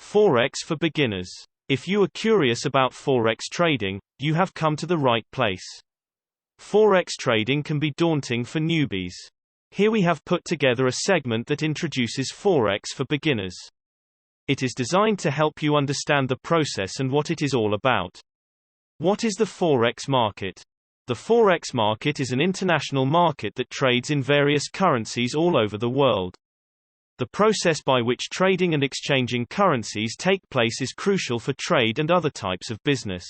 Forex for Beginners. If you are curious about Forex trading, you have come to the right place. Forex trading can be daunting for newbies. Here we have put together a segment that introduces Forex for Beginners. It is designed to help you understand the process and what it is all about. What is the Forex market? The Forex market is an international market that trades in various currencies all over the world. The process by which trading and exchanging currencies take place is crucial for trade and other types of business.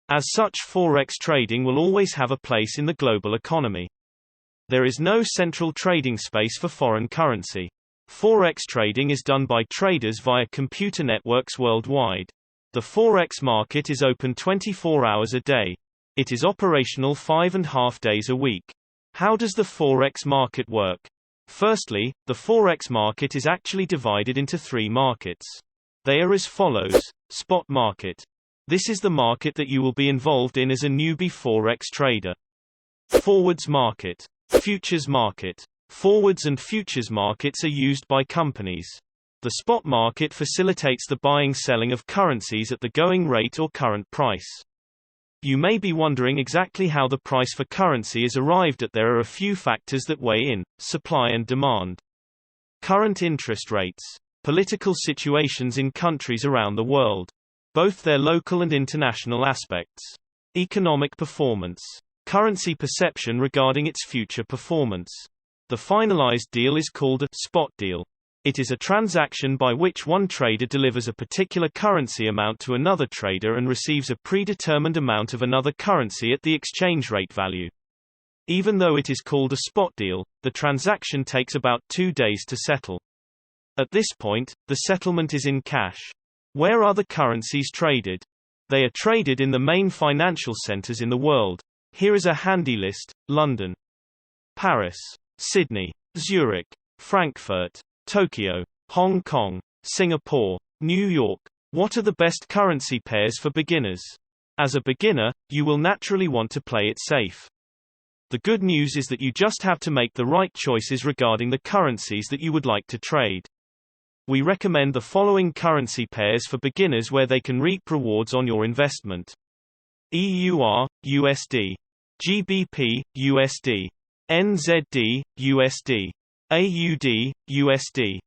As such, Forex trading will always have a place in the global economy. There is no central trading space for foreign currency. Forex trading is done by traders via computer networks worldwide. The Forex market is open 24 hours a day. It is operational 5.5 days a week. How does the Forex market work? Firstly, the Forex market is actually divided into three markets. They are as follows. Spot market. This is the market that you will be involved in as a newbie Forex trader. Forwards market. Futures market. Forwards and futures markets are used by companies. The spot market facilitates the buying-selling of currencies at the going rate or current price. You may be wondering exactly how the price for currency is arrived at. There are a few factors that weigh in: supply and demand, current interest rates, political situations in countries around the world, both their local and international aspects, economic performance, currency perception regarding its future performance. The finalized deal is called a spot deal. It is a transaction by which one trader delivers a particular currency amount to another trader and receives a predetermined amount of another currency at the exchange rate value. Even though it is called a spot deal, the transaction takes about 2 days to settle. At this point, the settlement is in cash. Where are the currencies traded? They are traded in the main financial centers in the world. Here is a handy list: London, Paris, Sydney, Zurich, Frankfurt, Tokyo, Hong Kong, Singapore, New York. What are the best currency pairs for beginners? As a beginner, you will naturally want to play it safe. The good news is that you just have to make the right choices regarding the currencies that you would like to trade. We recommend the following currency pairs for beginners where they can reap rewards on your investment: EUR, USD, GBP, USD, NZD, USD, AUD, USD,